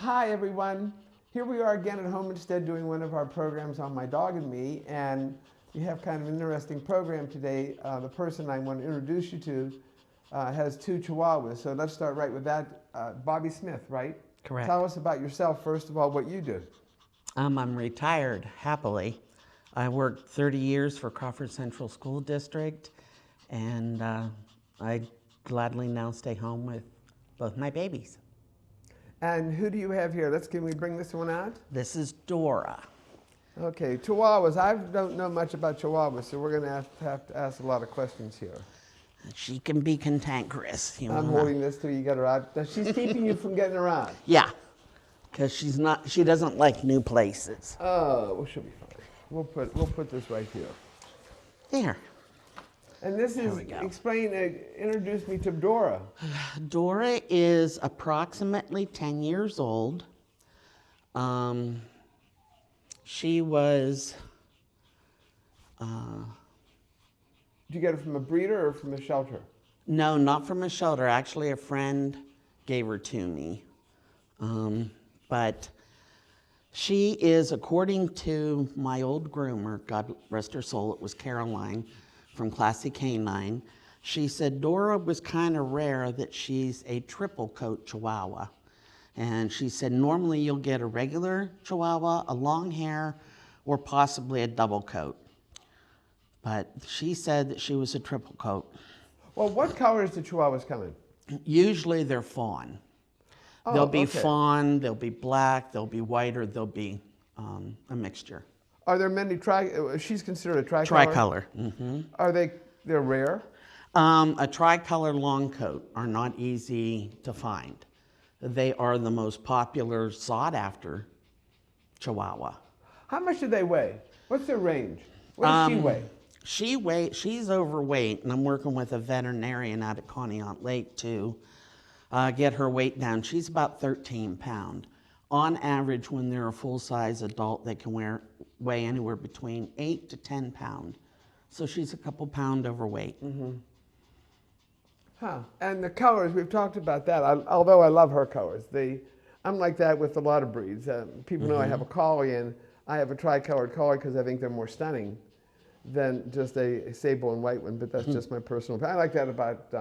Hi everyone. Here we are again at home instead doing one of our programs on My Dog and Me, and we have kind of an interesting program today. The person I want to introduce you to has two Chihuahuas, so let's start right with that. Bobby Smith, right? Correct. Tell us about yourself, first of all, what you do. I'm retired, happily. I worked 30 years for Crawford Central School District, and I gladly now stay home with both my babies. And who do you have here? Can we bring this one out? This is Dora. Okay, Chihuahuas. I don't know much about Chihuahuas, so we're going to have to ask a lot of questions here. She can be cantankerous. I'm holding this till you get her out. She's keeping you from getting her out. Yeah, because she doesn't like new places. Oh, well, she'll be fine. We'll put this right here. There. And this is, introduce me to Dora. Dora is approximately 10 years old. She was... Did you get her from a breeder or from a shelter? No, not from a shelter. Actually, a friend gave her to me. But she is, according to my old groomer, God rest her soul, it was Caroline from Classy Canine, she said Dora was kind of rare that she's a triple coat Chihuahua. And she said normally you'll get a regular Chihuahua, a long hair, or possibly a double coat. But she said that she was a triple coat. Well, what colors do Chihuahuas come in? Usually they're fawn. Oh, they'll be okay. fawn, they'll be black, they'll be white, or they'll be a mixture. Are there many she's considered a tricolor? Tricolor. Mm-hmm. They're rare? A tricolor long coat are not easy to find. They are the most popular, sought after Chihuahua. How much do they weigh? What's their range? What does she weigh? She's overweight, and I'm working with a veterinarian out at Conneaut Lake to get her weight down. She's about 13 pounds. On average, when they're a full-size adult, they can weigh anywhere between 8 to 10 pounds. So she's a couple pound overweight. Mm-hmm. Huh. And the colors, we've talked about that. Although I love her colors, I'm like that with a lot of breeds. People know I have a collie, and I have a tricolored collie because I think they're more stunning than just a sable and white one. But that's just my personal opinion. I like that about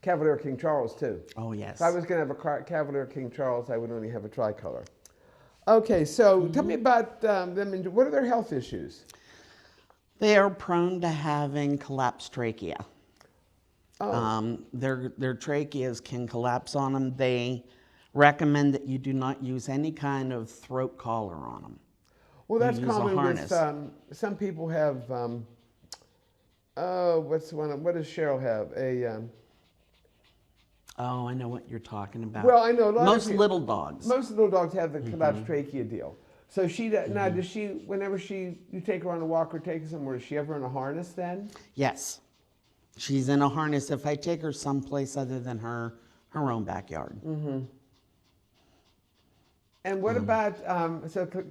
Cavalier King Charles too. Oh yes. If I was going to have a Cavalier King Charles, I would only have a tricolor. Okay, so tell me about them. What are their health issues? They are prone to having collapsed trachea. Oh. Their tracheas can collapse on them. They recommend that you do not use any kind of throat collar on them. Well, that's common with some people have. What's the one? What does Cheryl have? Oh, I know what you're talking about. Well, I know most little dogs. Most little dogs have the collapsed trachea deal. So now does she? Whenever you take her on a walk or take her somewhere, is she ever in a harness then? Yes, she's in a harness. If I take her someplace other than her own backyard. Mm-hmm. And what about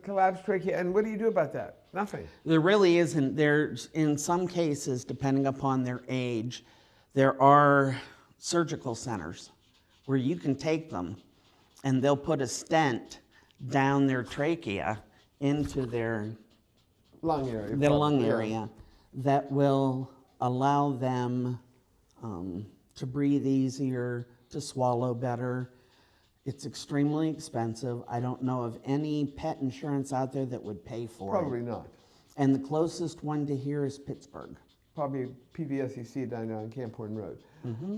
collapsed trachea? And what do you do about that? Nothing. There really isn't. There's in some cases, depending upon their age, there are surgical centers where you can take them and they'll put a stent down their trachea into their lung area. Their lung area that will allow them to breathe easier, to swallow better. It's extremely expensive. I don't know of any pet insurance out there that would pay for it. Probably not. And the closest one to here is Pittsburgh. Probably PVSEC down there on Camp Horn Road. Mm-hmm.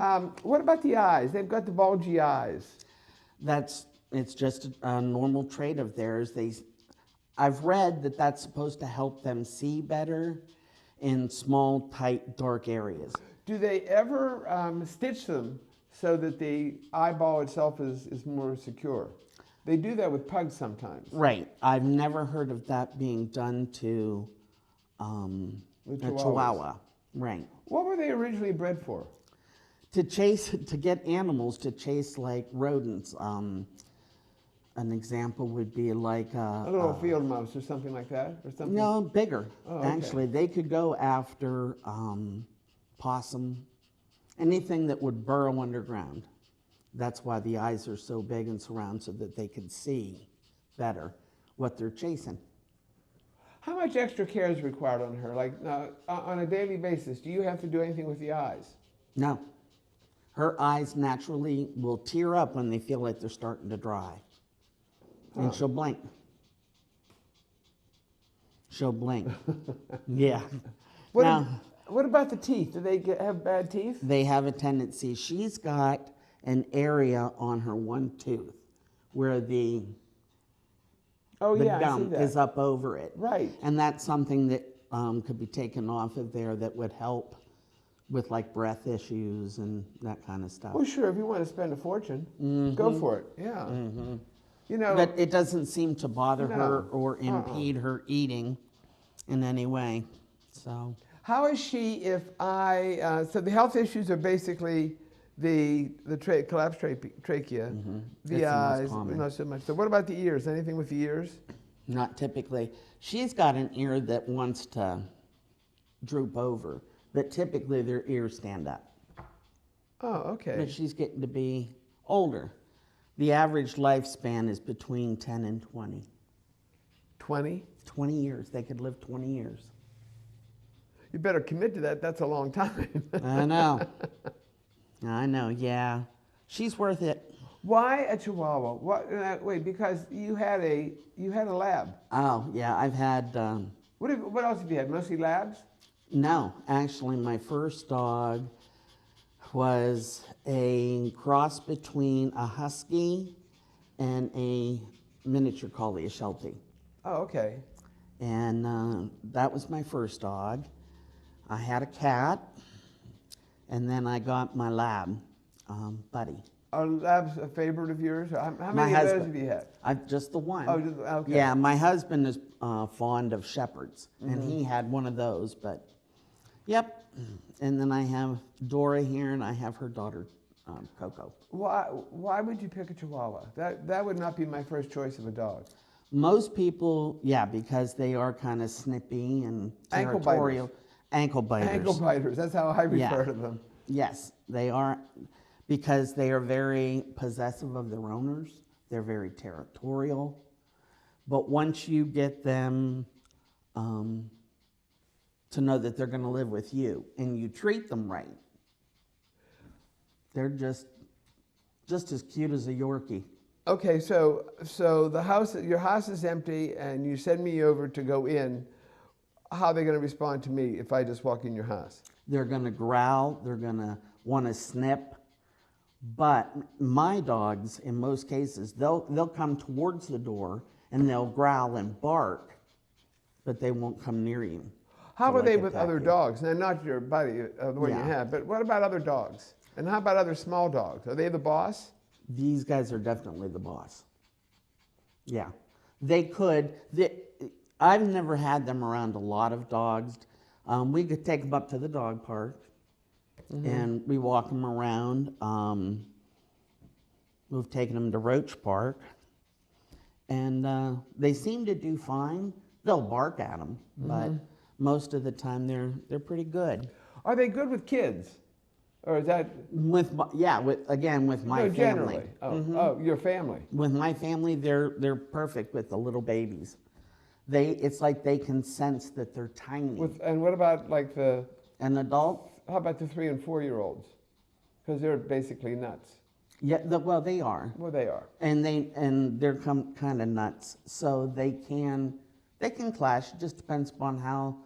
What about the eyes? They've got the bulgy eyes. It's just a normal trait of theirs. I've read that that's supposed to help them see better in small, tight, dark areas. Do they ever stitch them so that the eyeball itself is more secure? They do that with pugs sometimes. Right. I've never heard of that being done to a Chihuahua. Right. What were they originally bred for? To get animals to chase like rodents. An example would be like a little field mouse or something like that, or something. No, bigger. Oh, okay. Actually, they could go after possum, anything that would burrow underground. That's why the eyes are so big and surround, so that they can see better what they're chasing. How much extra care is required on her? Like on a daily basis, do you have to do anything with the eyes? No. Her eyes naturally will tear up when they feel like they're starting to dry. And she'll blink. She'll blink. Yeah. What about the teeth? Do they have bad teeth? They have a tendency. She's got an area on her one tooth where the gum is up over it. Right. And that's something that could be taken off of there that would help with like breath issues and that kind of stuff. Well, sure, if you want to spend a fortune, go for it. Yeah. You know, but it doesn't seem to bother her or impede her eating in any way. So how is she if so the health issues are basically the collapsed trachea, the eyes, not so much. So what about the ears? Anything with the ears? Not typically. She's got an ear that wants to droop over, but typically their ears stand up. Oh, okay. But she's getting to be older. The average lifespan is between 10 and 20. 20? 20 years. They could live 20 years. You better commit to that. That's a long time. I know. I know, yeah. She's worth it. Why a Chihuahua? Wait, because you had a lab. Oh, yeah, I've had... What else have you had? Mostly labs? No, actually, my first dog was a cross between a husky and a miniature collie, a Sheltie. Oh, okay. And that was my first dog. I had a cat, and then I got my lab, Buddy. Are labs a favorite of yours? How many of those have you had? Just the one. Oh, just, okay. Yeah, my husband is fond of shepherds, and he had one of those, but yep. And then I have Dora here, and I have her daughter, Coco. Why would you pick a Chihuahua? That would not be my first choice of a dog. Most people, yeah, because they are kind of snippy and territorial. Ankle biters. Ankle biters. That's how I refer to them. Yes, they are, because they are very possessive of their owners. They're very territorial. But once you get them to know that they're going to live with you and you treat them right, they're just as cute as a Yorkie. Okay, so your house is empty, and you send me over to go in. How are they going to respond to me if I just walk in your house? They're going to growl. They're going to want to snip. But my dogs, in most cases, they'll come towards the door and they'll growl and bark, but they won't come near you. How are they with other dogs? Now, not your buddy, the one you have, but what about other dogs? And how about other small dogs? Are they the boss? These guys are definitely the boss. Yeah. They could. I've never had them around a lot of dogs. We could take them up to the dog park, and we walk them around. We've taken them to Roach Park, and they seem to do fine. They'll bark at them, but most of the time they're pretty good. Are they good with kids? Or is that with my family? Generally. Oh, your family. With my family, they're perfect with the little babies. It's like they can sense that they're tiny. And what about like an adult? How about the 3 and 4 year olds? Because they're basically nuts. Yeah, well, they are. Well, they are. And they're kind of nuts, so they can clash. It just depends upon how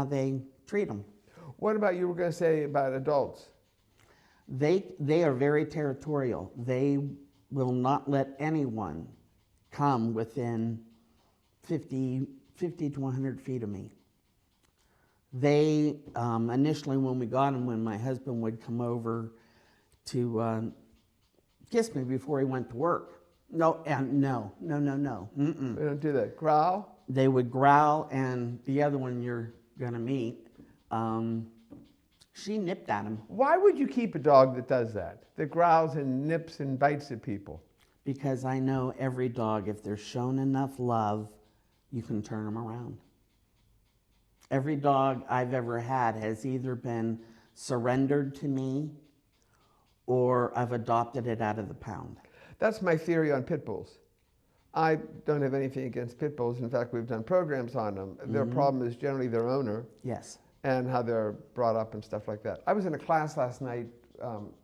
they treat them. What about you were going to say about adults? They are very territorial. They will not let anyone come within 50 to 100 feet of me. They, initially when we got them, when my husband would come over to kiss me before he went to work. No. They don't do that. Growl? They would growl, and the other one you're gonna meet, she nipped at him. Why would you keep a dog that does that? That growls and nips and bites at people? Because I know every dog, if they're shown enough love, you can turn them around. Every dog I've ever had has either been surrendered to me or I've adopted it out of the pound. That's my theory on pit bulls. I don't have anything against pit bulls. In fact, we've done programs on them. Their problem is generally their owner Yes. and how they're brought up and stuff like that. I was in a class last night,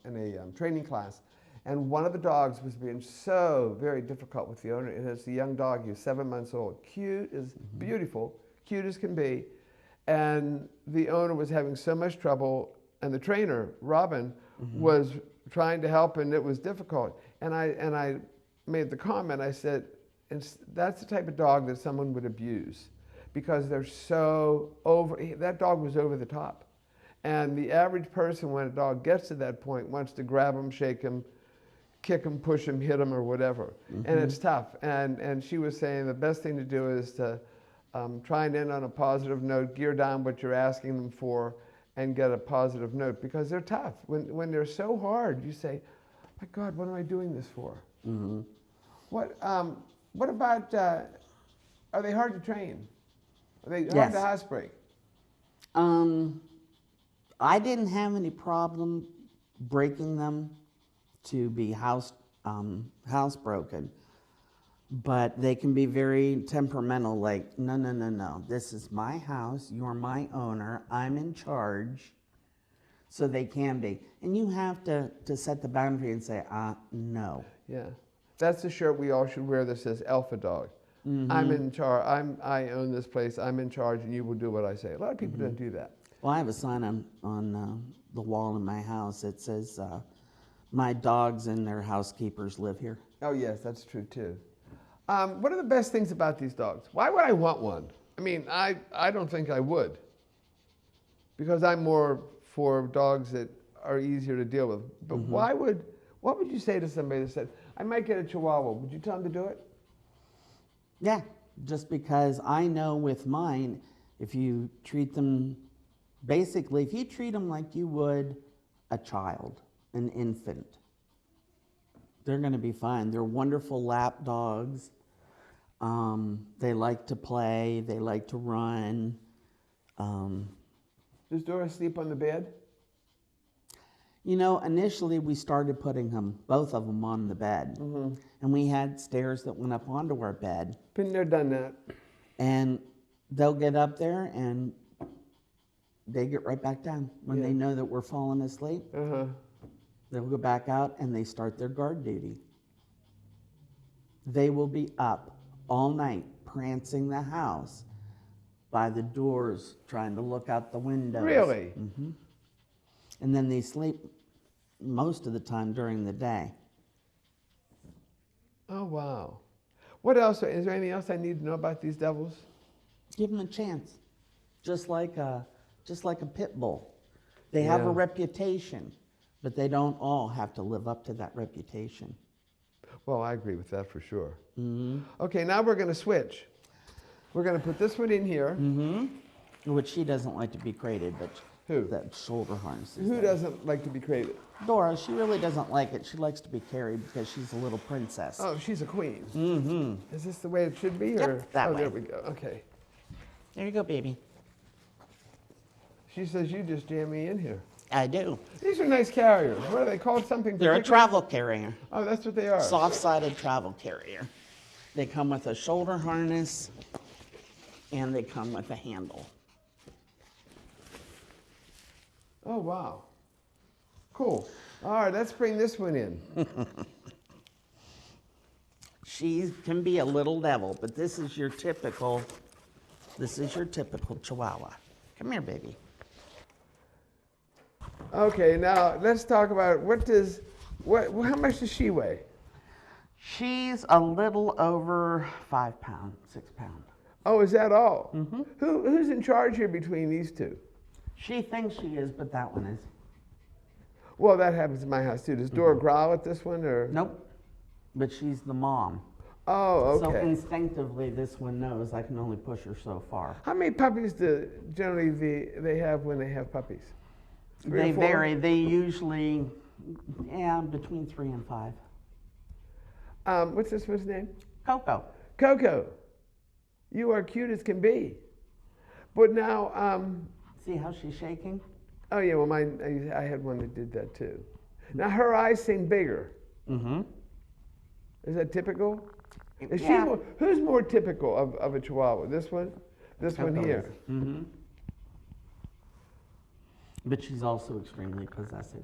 in a training class, and one of the dogs was being so very difficult with the owner. And it's a young dog. He was 7 months old. Cute as beautiful, cute as can be. And the owner was having so much trouble, and the trainer, Robin, was trying to help, and it was difficult. And I made the comment, I said, that's the type of dog that someone would abuse, because they're so that dog was over the top. And the average person, when a dog gets to that point, wants to grab him, shake him, kick him, push him, hit him, or whatever. And it's tough. And she was saying the best thing to do is to try and end on a positive note, gear down what you're asking them for, and get a positive note, because they're tough. When they're so hard, you say, my God, what am I doing this for? What about, are they hard to train? Are they hard to housebreak? I didn't have any problem breaking them to be housebroken, but they can be very temperamental, like, no, this is my house, you're my owner, I'm in charge. So they can be. And you have to set the boundary and say, no. Yeah. That's the shirt we all should wear that says alpha dog. I'm in charge, I own this place, I'm in charge, and you will do what I say. A lot of people don't do that. Well, I have a sign on the wall in my house that says, my dogs and their housekeepers live here. Oh yes, that's true too. What are the best things about these dogs? Why would I want one? I mean, I don't think I would, because I'm more for dogs that are easier to deal with. But what would you say to somebody that said, I might get a Chihuahua? Would you tell them to do it? Yeah, just because I know with mine, if you treat them, basically, if you treat them like you would a child, an infant, they're going to be fine. They're wonderful lap dogs. They like to play. They like to run. Does Dora sleep on the bed? You know, initially we started putting both of them on the bed. And we had stairs that went up onto our bed. Been there, done that. And they'll get up there and they get right back down. When they know that we're falling asleep, they'll go back out and they start their guard duty. They will be up all night prancing the house by the doors, trying to look out the windows. Really? And then they sleep most of the time during the day. Oh, wow. What else? Is there anything else I need to know about these devils? Give them a chance, just like a pit bull. They have a reputation, but they don't all have to live up to that reputation. Well, I agree with that for sure. Okay, now we're going to switch. We're going to put this one in here. Which she doesn't like to be crated, but Who? that shoulder harness. Who doesn't like to be crated? Dora, she really doesn't like it. She likes to be carried because she's a little princess. Oh, she's a queen. Is this the way it should be? Or? Yep, that way. There we go. Okay. There you go, baby. She says you just jam me in here. I do. These are nice carriers. What are they called? Something They're a particular? travel carrier, Oh, that's what they are. soft-sided travel carrier. They come with a shoulder harness and they come with a handle. Oh, wow. Cool. All right, let's bring this one in. She can be a little devil, but this is your typical Chihuahua. Come here, baby. Okay, now let's talk about how much does she weigh? She's a little over 5 pounds, 6 pounds. Oh, is that all? Who's in charge here between these two? She thinks she is, but that one is. Well, that happens in my house too. Does Dora growl at this one, or? Nope, but she's the mom. Oh, So okay. instinctively, this one knows I can only push her so far. How many puppies do generally they have when they have puppies? 3 or They 4? vary. They usually, between 3 and 5. What's this one's name? Coco. Coco. You are cute as can be. But now, See how she's shaking? oh yeah, well, I had one that did that too. Now her eyes seem bigger. Mm-hmm. Is that typical? Is she Yeah. more, who's more typical of a Chihuahua? This one? This one here? Mm-hmm. But she's also extremely possessive.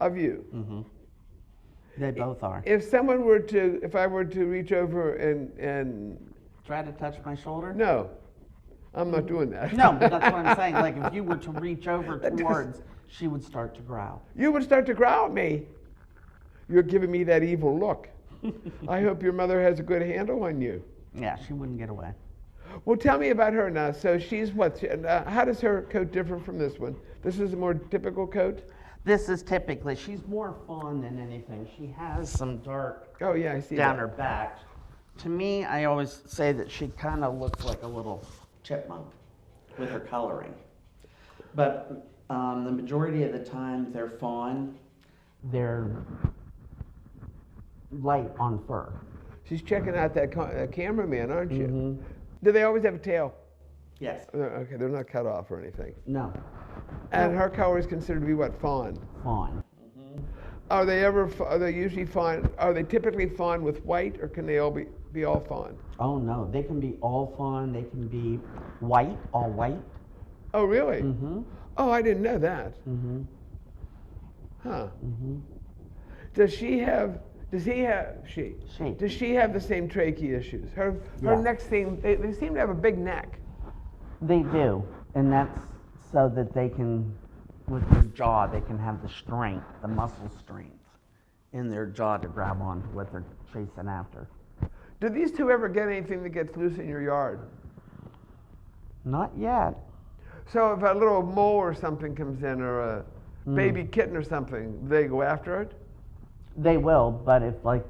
Of you? Mm-hmm. They both are. If I were to reach over and Try to touch my shoulder? no, I'm not doing that. No, but that's what I'm saying. Like, if you were to reach over towards, she would start to growl. You would start to growl at me. You're giving me that evil look. I hope your mother has a good handle on you. Yeah, she wouldn't get away. Well, tell me about her now. So she's what? How does her coat differ from this one? This is a more typical coat? This is typically, she's more fawn than anything. She has some dark Oh, yeah, I see down that. her back. To me, I always say that she kind of looks like a little chipmunk with her coloring. But the majority of the time, they're fawn. They're light on fur. She's checking out that cameraman, aren't you? Mm-hmm. Do they always have a tail? Yes. Okay, they're not cut off or anything. No. And her color is considered to be what, fawn? Fawn. Are they usually fawn? Are they typically fawn with white, or can they all be all fawn? Oh no, they can be all fawn. They can be white, all white. Oh, really? Mm-hmm. Oh, I didn't know that. Mm-hmm. Huh. Mm-hmm. Does he have the same trachea issues? Her Yeah. neck they seem to have a big neck. They do, and that's so that they can, with their jaw, they can have the strength, the muscle strength in their jaw to grab on to what they're chasing after. Do these two ever get anything that gets loose in your yard? Not yet. So if a little mole or something comes in, or a baby kitten or something, they go after it? They will, but if like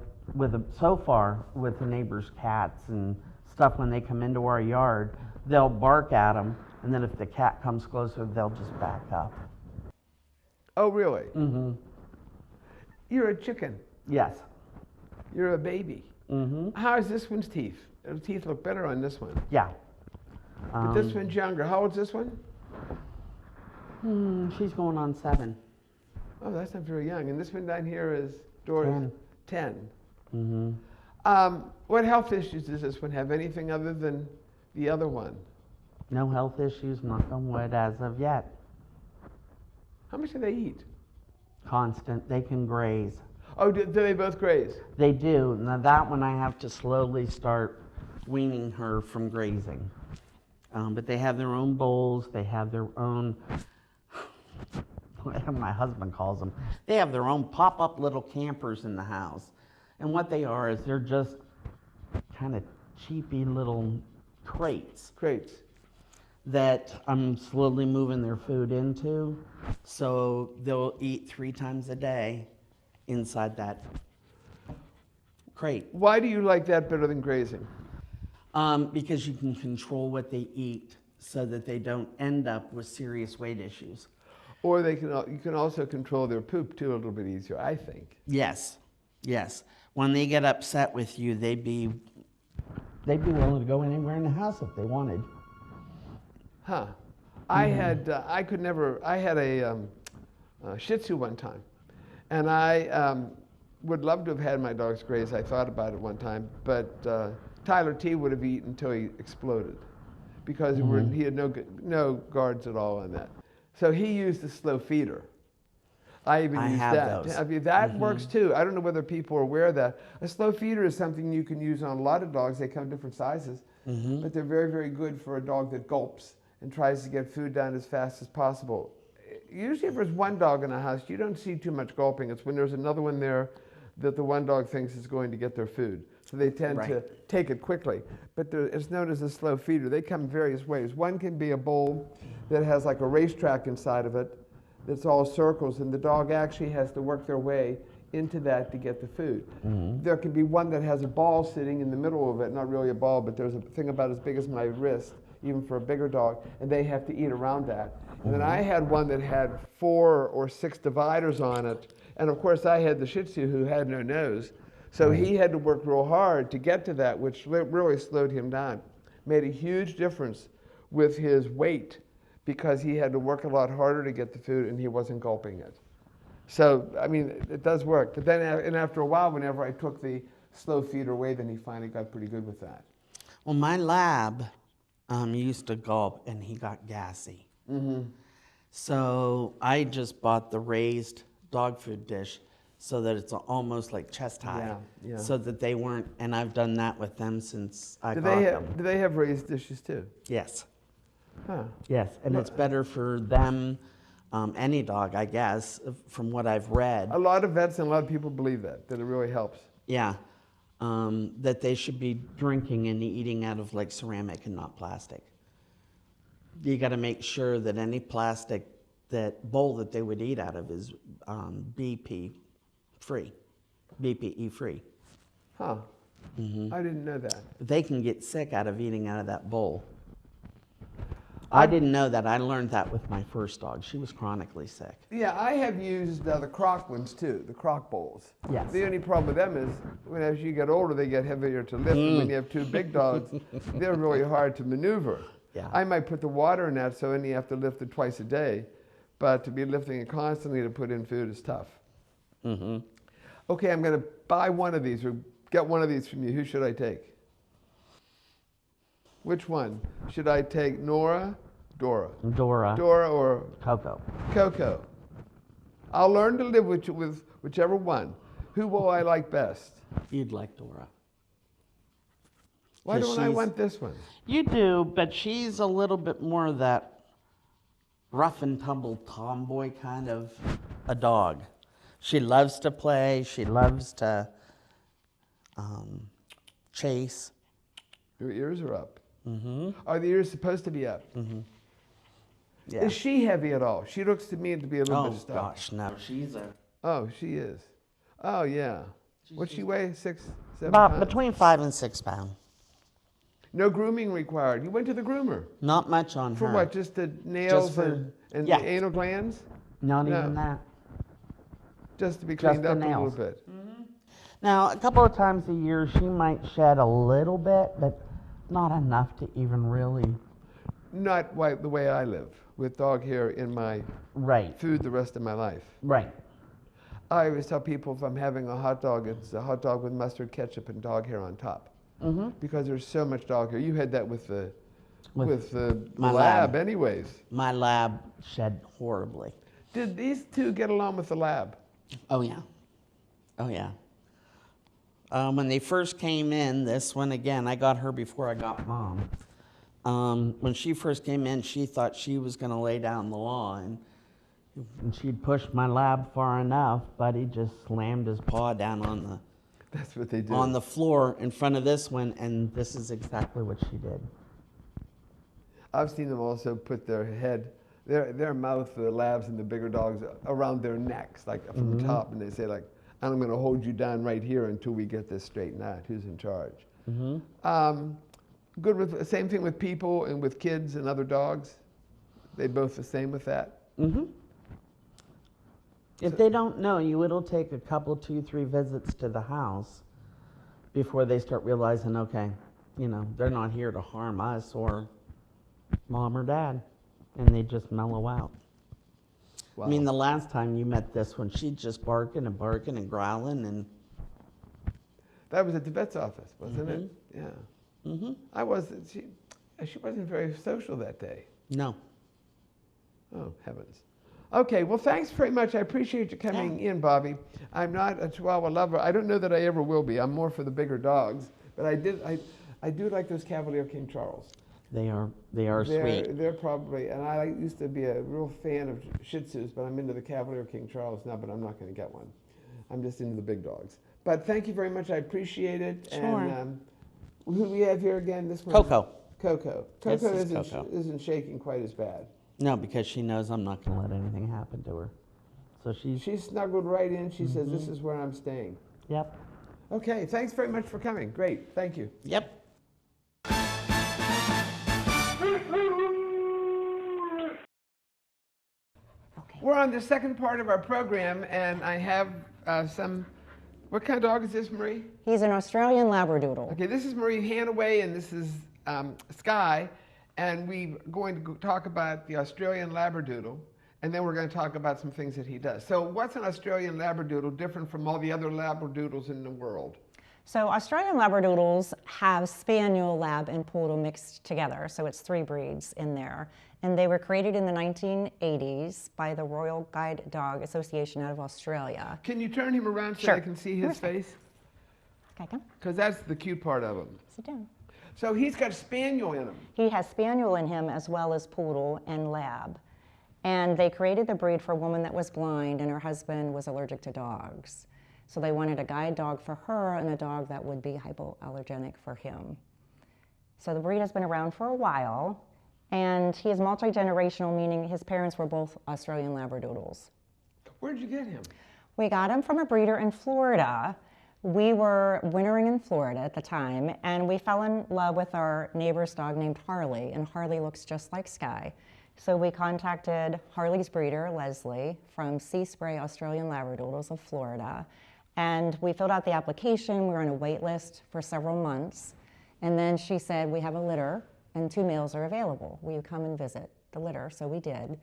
so far with the neighbors' cats and stuff, when they come into our yard, they'll bark at them, and then if the cat comes closer, they'll just back up. Oh, really? Mm-hmm. You're a chicken. Yes. You're a baby. Mm-hmm. How is this one's teeth? The teeth look better on this one. Yeah. But this one's younger. How old's this one? She's going on 7. Oh, that's not very young. And this one down here is Dora's 10. Mm-hmm. What health issues does this one have? Anything other than the other one? No health issues, knock on wood, as of yet. How much do they eat? Constant. They can graze. Oh, do they both graze? They do. Now that one I have to slowly start weaning her from grazing. But they have their own bowls. They have their own, my husband calls them, they have their own pop-up little campers in the house. And what they are is they're just kind of cheapy little crates that I'm slowly moving their food into. So they'll eat 3 times a day inside that crate. Why do you like that better than grazing? Because you can control what they eat so that they don't end up with serious weight issues. Or you can also control their poop too a little bit easier, I think. Yes, yes. When they get upset with you, they'd be willing to go anywhere in the house if they wanted. Huh. I had a Shih Tzu one time, and I would love to have had my dogs graze. I thought about it one time, but Tyler T would have eaten until he exploded, because he had no guards at all on that. So he used the slow feeder. I even used have that. those. That works too. I don't know whether people are aware of that. A slow feeder is something you can use on a lot of dogs. They come different sizes, but they're very, very good for a dog that gulps and tries to get food down as fast as possible. Usually if there's one dog in a house, you don't see too much gulping. It's when there's another one there that the one dog thinks is going to get their food. So they tend to take it quickly. But it's known as a slow feeder. They come various ways. One can be a bowl that has like a racetrack inside of it that's all circles, and the dog actually has to work their way into that to get the food. There can be one that has a ball sitting in the middle of it, not really a ball, but there's a thing about as big as my wrist, even for a bigger dog, and they have to eat around that. And then I had one that had 4 or 6 dividers on it, and of course I had the Shih Tzu who had no nose, so he had to work real hard to get to that, which really slowed him down. Made a huge difference with his weight, because he had to work a lot harder to get the food and he wasn't gulping it. So, I mean, it does work. But then, and after a while, whenever I took the slow feeder away, then he finally got pretty good with that. Well, my lab used to gulp, and he got gassy. So I just bought the raised dog food dish so that it's almost like chest high. Yeah. So that they weren't, and I've done that with them since I Do got they them. have, do they have raised dishes too? Yes. Huh. Yes, and it's better for them, any dog, I guess, from what I've read. A lot of vets and a lot of people believe that it really helps. Yeah, that they should be drinking and eating out of like ceramic and not plastic. You got to make sure that any plastic that bowl that they would eat out of is BP free, BPE free. Huh. I didn't know that. They can get sick out of eating out of that bowl. I didn't know that. I learned that with my first dog. She was chronically sick. Yeah, I have used the crock ones too, the crock bowls. Yes. The only problem with them is as you get older, they get heavier to lift. And when you have two big dogs, they're really hard to maneuver. Yeah. I might put the water in that so only you have to lift it twice a day. But to be lifting it constantly to put in food is tough. Okay, I'm going to buy one of these or get one of these from you. Who should I take? Which one? Should I take Nora? Dora. Dora. Dora or Coco. Coco. I'll learn to live with whichever one. Who will I like best? You'd like Dora. Why 'Cause don't I she's- want this one? You do, but she's a little bit more that rough and tumble tomboy kind of a dog. She loves to play. She loves to chase. Your ears are up. Are the ears supposed to be up? Yeah. Is she heavy at all? She looks to me to be a little Oh bit stuck. gosh, no, she's a Oh, she is. Oh, yeah. What's she weigh? 6, 7 about pounds? between 5 and 6 pounds. No grooming required. You went to the groomer. Not much on For her. what? Just the nails for- and yeah. the anal glands? Not No. even that. Just to be Just cleaned the up a nails. little bit. Now, a couple of times a year, she might shed a little bit, but not enough to even really. Not the way I live, with dog hair in my Right. food the rest of my life. Right. I always tell people if I'm having a hot dog, it's a hot dog with mustard, ketchup, and dog hair on top. Because there's so much dog hair. You had that with the my lab, lab. anyways. My lab shed horribly. Did these two get along with the lab? Oh yeah. Oh yeah. When they first came in, this one again, I got her before I got Mom. When she first came in, she thought she was going to lay down the law, and she'd pushed my lab far enough, but he just slammed his paw down on the That's what they do. on the floor in front of this one, and this is exactly what she did. I've seen them also put their head, their mouth, the labs and the bigger dogs, around their necks, like from the top, and they say like, I'm going to hold you down right here until we get this straightened out. Who's in charge? Good with, same thing with people and with kids and other dogs? They both the same with that? If they don't know you, it'll take a couple, 2, 3 visits to the house before they start realizing, okay, you know, they're not here to harm us or Mom or Dad, and they just mellow out. Wow. I mean, the last time you met this one, she's just barking and barking and growling, and That was at the vet's office, wasn't it? Yeah. I wasn't, she wasn't very social that day. no. Oh, heavens. Okay, well, thanks very much. I appreciate you coming in, Bobby. I'm not a Chihuahua lover. I don't know that I ever will be. I'm more for the bigger dogs. But I do like those Cavalier King Charles. They are sweet. They're probably, and I used to be a real fan of Shih Tzus, but I'm into the Cavalier King Charles now, but I'm not going to get one. I'm just into the big dogs. But thank you very much. I appreciate it. Sure. And who do we have here again? This one? Coco. Coco. This Coco is isn't, Coco. isn't shaking quite as bad. No, because she knows I'm not going to let anything happen to her. So She snuggled right in. She says, this is where I'm staying. Yep. Okay, thanks very much for coming. Great, thank you. Yep. We're on the second part of our program, and I have what kind of dog is this, Marie? He's an Australian Labradoodle. Okay, this is Marie Hanaway, and this is Sky, and we're going to talk about the Australian Labradoodle. And then we're going to talk about some things that he does. So what's an Australian Labradoodle different from all the other Labradoodles in the world? So Australian Labradoodles have Spaniel, Lab, and Poodle mixed together. So it's 3 breeds in there. And they were created in the 1980s by the Royal Guide Dog Association out of Australia. Can you turn him around so Sure. I can see his face? Okay, come. Because that's the cute part of him. Sit down. So he's got Spaniel in him. He has Spaniel in him as well as Poodle and Lab. And they created the breed for a woman that was blind and her husband was allergic to dogs. So they wanted a guide dog for her and a dog that would be hypoallergenic for him. So the breed has been around for a while, and he is multi-generational, meaning his parents were both Australian Labradoodles. Where'd you get him? We got him from a breeder in Florida. We were wintering in Florida at the time, and we fell in love with our neighbor's dog named Harley, and Harley looks just like Sky. So we contacted Harley's breeder, Leslie, from Sea Spray Australian Labradoodles of Florida, and we filled out the application. We were on a wait list for several months, and then she said, we have a litter, and 2 males are available. Will you come and visit the litter? So we did.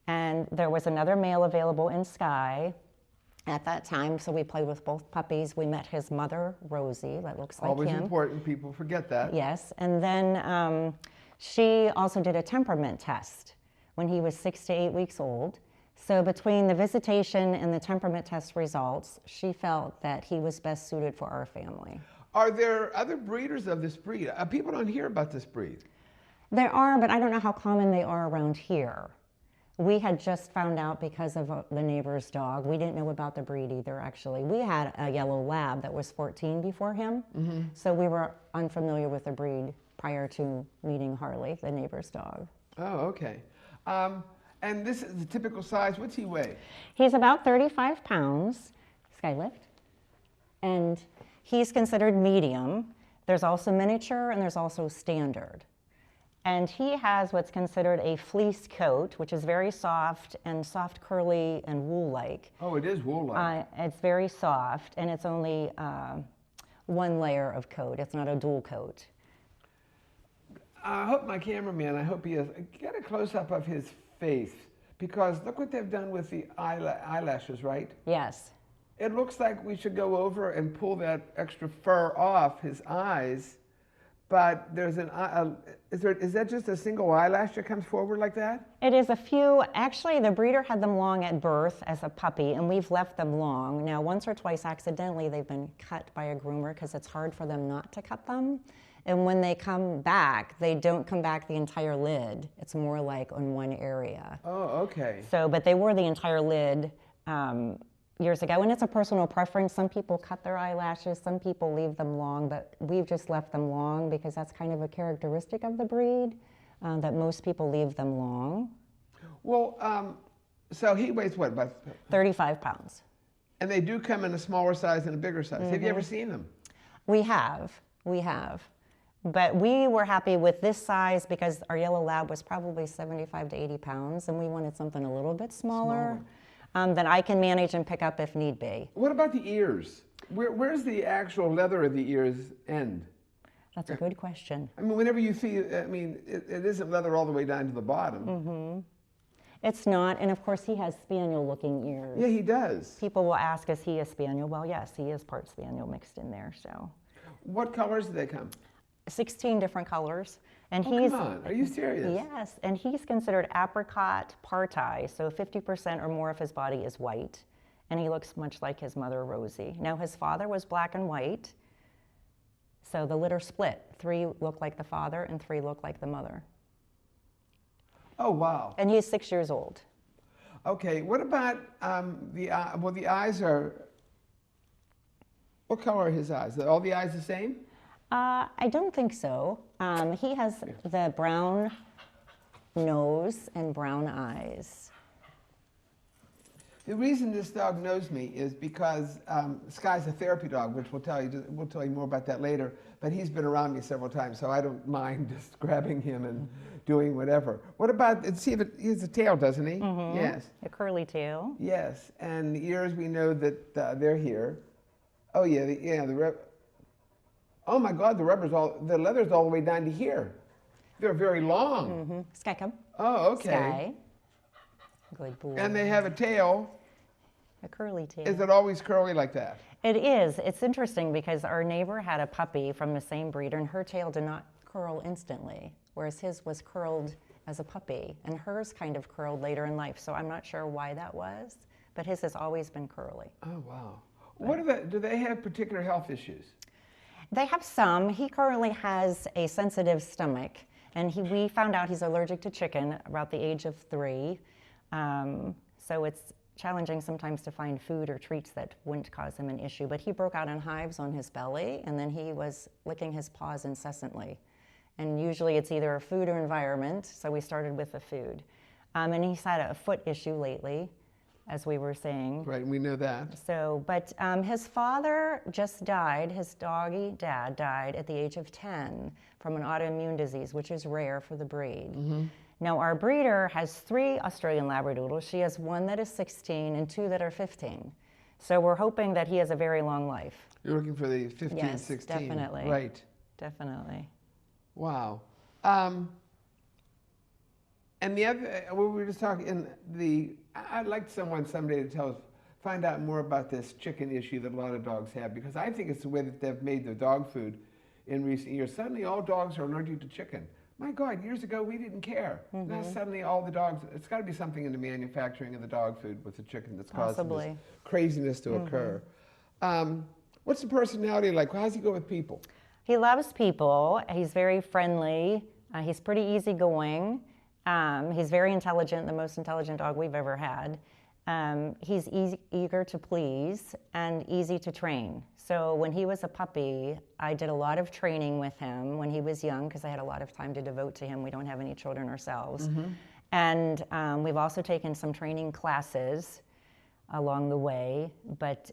And there was another male available in Sky at that time, so we played with both puppies. We met his mother, Rosie, that looks like Always him. important, people forget that. Yes, and then she also did a temperament test when he was 6 to 8 weeks old. So between the visitation and the temperament test results, she felt that he was best suited for our family. Are there other breeders of this breed? People don't hear about this breed. There are, but I don't know how common they are around here. We had just found out because of the neighbor's dog. We didn't know about the breed either, actually. We had a yellow lab that was 14 before him, so we were unfamiliar with the breed prior to meeting Harley, the neighbor's dog. Oh, okay. And this is the typical size. What's he weigh? He's about 35 pounds, Skylift, and he's considered medium. There's also miniature and there's also standard. And he has what's considered a fleece coat, which is very soft and soft, curly, and wool-like. Oh, it is wool-like. It's very soft, and it's only 1 layer of coat. It's not a dual coat. I hope my cameraman, I hope he has, get a close-up of his face, because look what they've done with the eyelashes, right? Yes. It looks like we should go over and pull that extra fur off his eyes, but there's is that just a single eyelash that comes forward like that? It is a few. Actually, the breeder had them long at birth as a puppy, and we've left them long. Now, once or twice accidentally, they've been cut by a groomer because it's hard for them not to cut them. And when they come back, they don't come back the entire lid. It's more like on one area. Oh, okay. So, but they wore the entire lid years ago, and it's a personal preference. Some people cut their eyelashes, some people leave them long, but we've just left them long because that's kind of a characteristic of the breed, that most people leave them long. Well, so he weighs what, about 35 pounds. And they do come in a smaller size and a bigger size. Have you ever seen them? We have. But we were happy with this size because our yellow lab was probably 75 to 80 pounds, and we wanted something a little bit smaller. That I can manage and pick up if need be. What about the ears? Where's the actual leather of the ears end? That's a good question. I mean, whenever you see, I mean, it isn't leather all the way down to the bottom. It's not, and of course he has spaniel-looking ears. Yeah, he does. People will ask, is he a spaniel? Well, yes, he is part spaniel mixed in there, so. What colors do they come? 16 different colors. And Oh, come on, are you serious? Yes, and he's considered apricot parti, so 50% or more of his body is white, and he looks much like his mother, Rosie. Now, his father was black and white, so the litter split. 3 look like the father and 3 look like the mother. Oh, wow. And he's 6 years old. Okay, what about the eyes are, what color are his eyes? Are all the eyes the same? I don't think so. He has the brown nose and brown eyes. The reason this dog knows me is because Sky's a therapy dog, which we'll tell you more about that later. But he's been around me several times, so I don't mind just grabbing him and doing whatever. What about? See if he has a tail, doesn't he? Yes. A curly tail. Yes, and the ears, we know that they're here. Oh yeah, oh my God, the leather's all the way down to here. They're very long. Sky, come. Oh, okay. Sky. Good boy. And they have a tail. A curly tail. Is it always curly like that? It is. It's interesting because our neighbor had a puppy from the same breeder, and her tail did not curl instantly, whereas his was curled as a puppy, and hers kind of curled later in life. So I'm not sure why that was, but his has always been curly. Oh, wow. Do they have particular health issues? They have some. He currently has a sensitive stomach, and we found out he's allergic to chicken about the age of 3. So it's challenging sometimes to find food or treats that wouldn't cause him an issue. But he broke out in hives on his belly, and then he was licking his paws incessantly. And usually it's either food or environment, so we started with the food. And he's had a foot issue lately, as we were saying. Right, we know that. So, but his father just died, his doggy dad died at the age of 10 from an autoimmune disease, which is rare for the breed. Now, our breeder has 3 Australian Labradoodles. She has 1 that is 16 and 2 that are 15. So we're hoping that he has a very long life. You're looking for the 15, Yes, 16. definitely. Right. Definitely. Wow. And the other, we were just talking, I'd like someone someday to find out more about this chicken issue that a lot of dogs have, because I think it's the way that they've made their dog food in recent years. Suddenly all dogs are allergic to chicken. My God, years ago we didn't care. Now suddenly all the dogs, it's got to be something in the manufacturing of the dog food with the chicken that's causing this craziness to occur. What's the personality like? How does he go with people? He loves people. He's very friendly. He's pretty easygoing. He's very intelligent, the most intelligent dog we've ever had. He's eager to please and easy to train. So when he was a puppy, I did a lot of training with him when he was young because I had a lot of time to devote to him. We don't have any children ourselves. And we've also taken some training classes along the way, but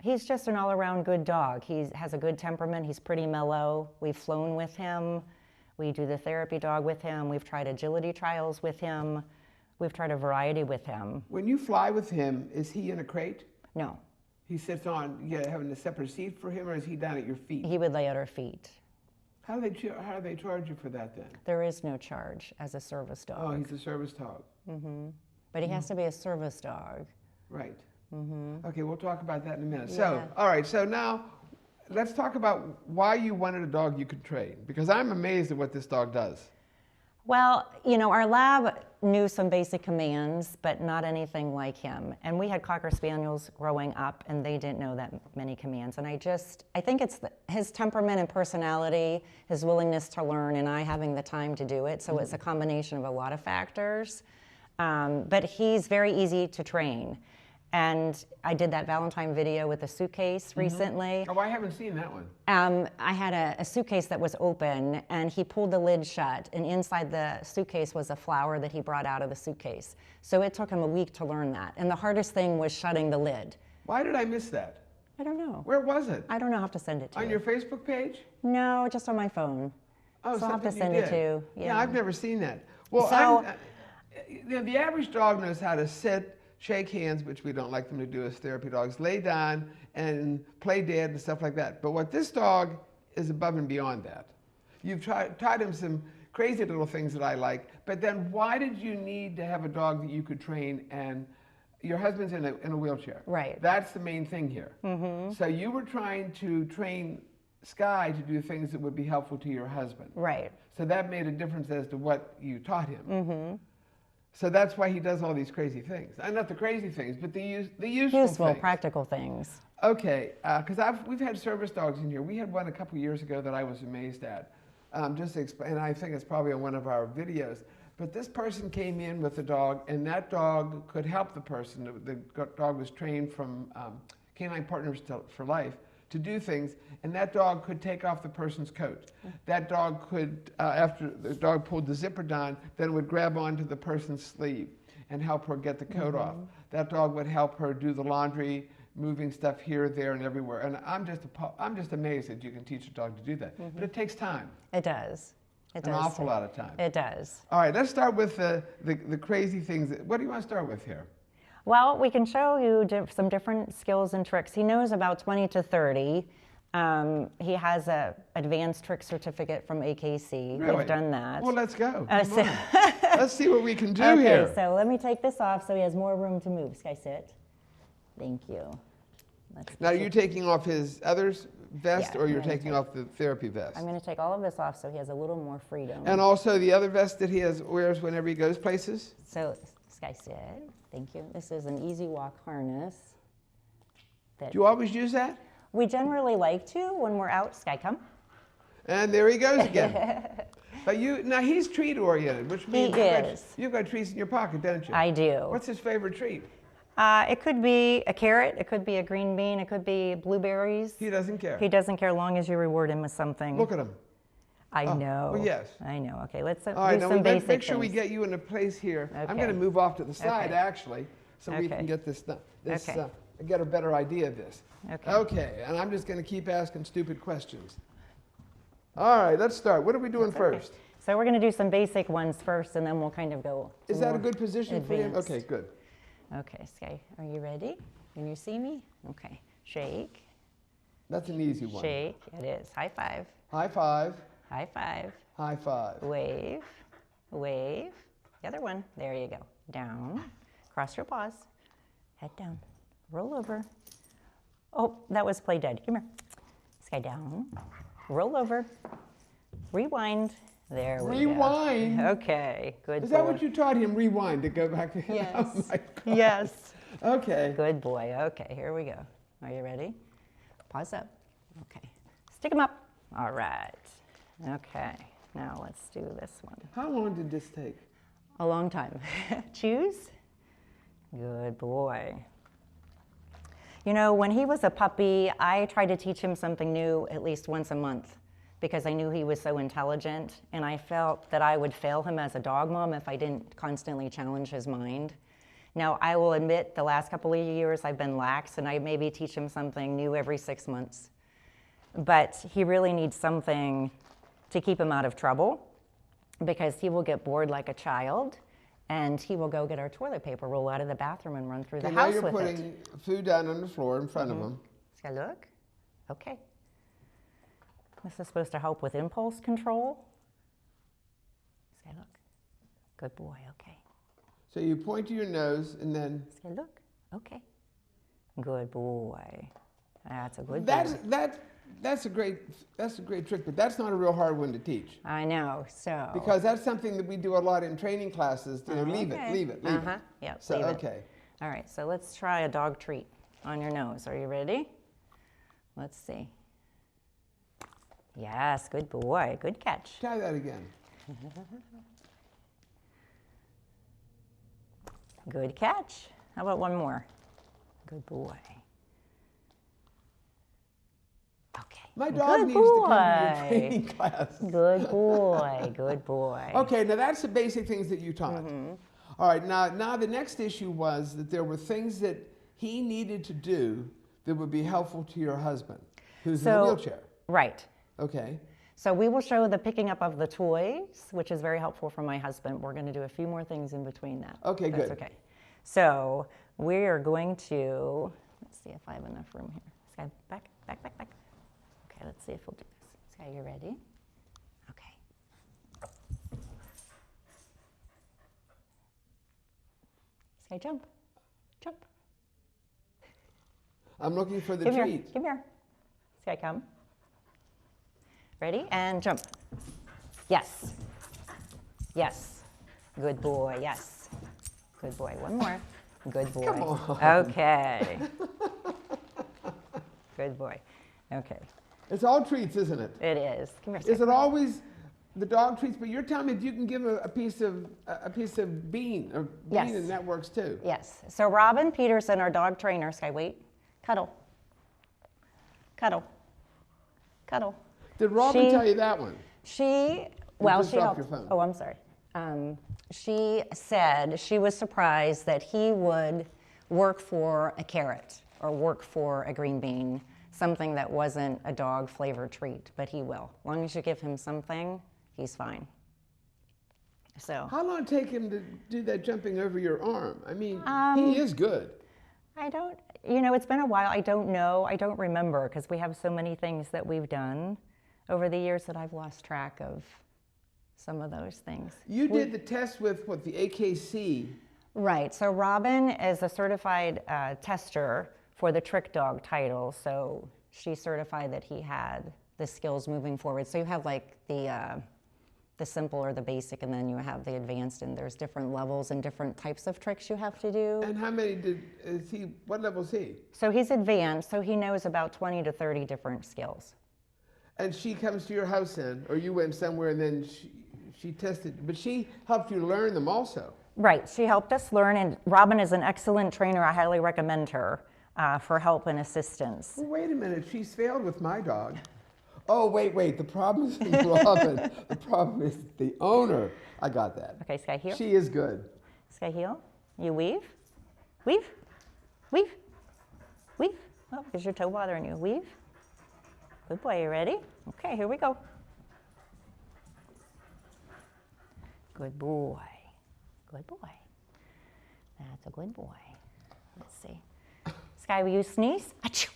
he's just an all-around good dog. He has a good temperament. He's pretty mellow. We've flown with him. We do the therapy dog with him. We've tried agility trials with him. We've tried a variety with him. When you fly with him, is he in a crate? No. He sits on, having a separate seat for him, or is he down at your feet? He would lay at our feet. How do they charge you for that then? There is no charge as a service dog. Oh, he's a service dog. But he has to be a service dog. Right. Okay, we'll talk about that in a minute. Yeah. So, all right, so now let's talk about why you wanted a dog you could train, because I'm amazed at what this dog does. Well, our lab knew some basic commands, but not anything like him. And we had Cocker Spaniels growing up, and they didn't know that many commands. And I think it's his temperament and personality, his willingness to learn, and I having the time to do it. So it's a combination of a lot of factors. But he's very easy to train. And I did that Valentine video with a suitcase recently. Oh, I haven't seen that one. I had a suitcase that was open, and he pulled the lid shut, and inside the suitcase was a flower that he brought out of the suitcase. So it took him a week to learn that. And the hardest thing was shutting the lid. Why did I miss that? I don't know. Where was it? I don't know. I'll have to send it to you. On your Facebook page? No, just on my phone. Oh, so I'll have to something send you it did. to you. Yeah, I've never seen that. Well, So- the average dog knows how to sit, shake hands, which we don't like them to do as therapy dogs, lay down and play dead and stuff like that. But what this dog is above and beyond that. You've taught him some crazy little things that I like, but then why did you need to have a dog that you could train, and your husband's in a wheelchair? Right. That's the main thing here. So you were trying to train Sky to do things that would be helpful to your husband. Right. So that made a difference as to what you taught him. So that's why he does all these crazy things. Not the crazy things, but the useful things. Practical things. Okay, because we've had service dogs in here. We had one a couple years ago that I was amazed at. And I think it's probably on one of our videos. But this person came in with a dog, and that dog could help the person. The dog was trained from Canine Partners for Life to do things, and that dog could take off the person's coat. That dog could, after the dog pulled the zipper down, then would grab onto the person's sleeve and help her get the coat off. That dog would help her do the laundry, moving stuff here, there, and everywhere. And I'm just amazed that you can teach a dog to do that. But it takes time. It does. It does. An awful lot of time. It does. All right, let's start with the crazy things. What do you want to start with here? Well, we can show you some different skills and tricks. He knows about 20 to 30. He has a advanced trick certificate from AKC. Really? We've done that. Well, let's go. Come So- on. Let's see what we can do Okay, here. so let me take this off so he has more room to move. Sky, sit. Thank you. Now, are you taking off his other vest, Yeah, or I'm you're gonna taking off the therapy vest? I'm going to take all of this off so he has a little more freedom. And also the other vest that he wears whenever he goes places? So, Sky, sit. Thank you. This is an easy walk harness. That Do you always use that? we generally like to when we're out. Sky, come. And there he goes again. But now he's treat oriented, which means you've got treats in your pocket, don't you? I do. What's his favorite treat? It could be a carrot. It could be a green bean. It could be blueberries. He doesn't care. He doesn't care, long as you reward him with something. Look at him. I know. Well, yes. I know. Okay, let's do All right, now some basic make sure we things. get you in a place here. I'm Okay. going to move off to the side, Okay. actually, so we Okay. can get this done. Okay. Get a better idea of this. Okay. Okay, and I'm just going to keep asking stupid questions. All right, let's start. What are we doing first? So we're going to do some basic ones first, and then we'll kind of go. to Is that a more good position for him? advanced. Okay, good. Okay, Sky, are you ready? Can you see me? Okay. Shake, That's an easy one. shake. It is. High five, High five. high five. High five. Wave, wave. The other one. There you go. Down. Cross your paws. Head down. Roll over. Oh, that was play dead. Come here. Sky down. Roll over. Rewind. There we go. Rewind? Okay. Good Is boy. that what you taught him? Rewind to go back to Yes. Oh my God. Yes. Okay. Good boy. Okay, here we go. Are you ready? Pause up. Okay. Stick them up. All right. Okay. Now let's do this one. How long did this take? A long time. Choose. Good boy. You know, when he was a puppy, I tried to teach him something new at least once a month because I knew he was so intelligent, and I felt that I would fail him as a dog mom if I didn't constantly challenge his mind. Now, I will admit the last couple of years I've been lax, and I maybe teach him something new every 6 months. But he really needs something to keep him out of trouble because he will get bored like a child, and he will go get our toilet paper, roll out of the bathroom, and run through the Okay, now house you're with putting it. food down on the floor in front of him. Sky, look. Okay. This is supposed to help with impulse control. Sky, look. Good boy. Okay. So you point to your nose and then Sky, look. Okay. Good boy. That's a good that's boy. that's a great trick, but that's not a real hard one to teach I know. So. because that's something that we do a lot in training classes. You know, leave it, Okay. leave it. Yeah. So leave it. okay. All right. So let's try a dog treat on your nose. Are you ready? Let's see. Yes. Good boy. Good catch. Try that again. Good catch. How about one more? Good boy. Okay. My dog Good needs to come to your boy. training class. Good boy. Good boy. Okay, now that's the basic things that you taught. Mm-hmm. All right, now the next issue was that there were things that he needed to do that would be helpful to your husband, who's in a wheelchair. Right. Okay. So we will show the picking up of the toys, which is very helpful for my husband. We're going to do a few more things in between that. Okay, That's good. okay. So we are going to, let's see if I have enough room here. Sky, back. Okay, let's see if we'll do this. Sky, you ready? Okay. Sky, jump. I'm looking for the Come treat. here. Come here. Sky, come. Ready? And jump. Yes. Yes. Good boy. Yes. Good boy. One more. Good boy. Come on. Okay. Good boy. Okay. It's all treats, isn't it? It is. Come here. Is Sky. it always the dog treats? But you're telling me you can give a piece of bean or bean, Yes. and that works too. Yes. So Robin Peterson, our dog trainer, Sky, wait. Cuddle. Cuddle. Cuddle. Did Robin She- tell you that one? Well, just she dropped helped. your phone. Oh, I'm sorry. She said she was surprised that he would work for a carrot or work for a green bean, something that wasn't a dog flavored treat, but he will. As long as you give him something, he's fine. So How long did it take him to do that jumping over your arm? I mean, Um, he is good. I don't, it's been a while. I don't know. I don't remember because we have so many things that we've done over the years that I've lost track of some of those things. You did the test with what, the AKC? Right. So Robin is a certified tester for the trick dog title. So she certified that he had the skills moving forward. So you have like the simple or the basic, and then you have the advanced, and there's different levels and different types of tricks you have to do. And how many is he, what level is he? So he's advanced, so he knows about 20 to 30 different skills. And she comes to your house then, or you went somewhere and then she tested, but she helped you learn them also. Right, she helped us learn, and Robin is an excellent trainer. I highly recommend her for help and assistance. Well, wait a minute, she's failed with my dog. Oh, wait, the problem isn't Robin. The problem is the owner. I got that. Okay, Sky, heel. She is good. Sky, heel. You weave. Weave. Weave. Weave. Oh, is your toe bothering you? Weave. Good boy, you ready? Okay, here we go. Good boy. Good boy. That's a good boy. Let's see. Sky, will you sneeze? Achoo.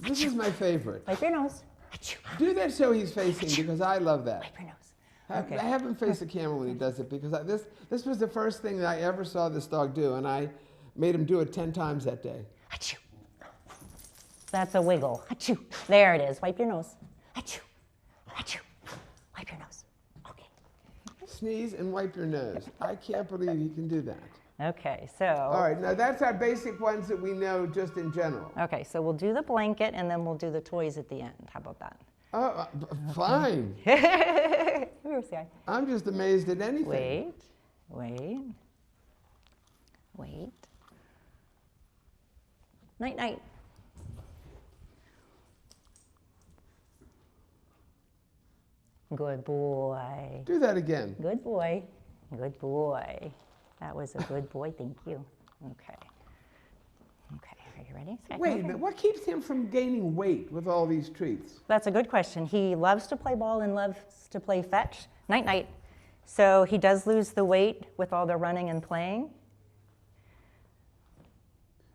This is my favorite. Wipe your nose. Achoo. Do that so he's facing, because I love that. Wipe your nose. I have him face the camera when he does it, because this was the first thing that I ever saw this dog do, and I made him do it 10 times that day. Achoo. That's a wiggle. Achoo. There it is. Wipe your nose. Achoo. Achoo. Wipe your nose. Okay. Sneeze and wipe your nose. I can't believe he can do that. Okay, so. All right, now that's our basic ones that we know just in general. Okay, so we'll do the blanket and then we'll do the toys at the end. How about that? Oh, fine. Here's the eye. I'm just amazed at anything. Wait, wait, wait. Night, night. Good boy. Do that again. Good boy. Good boy. That was a good boy. Thank you. Okay. Okay. Are you ready? Sky, Wait a minute. What keeps him from gaining weight with all these treats? That's a good question. He loves to play ball and loves to play fetch. Night, night. So he does lose the weight with all the running and playing.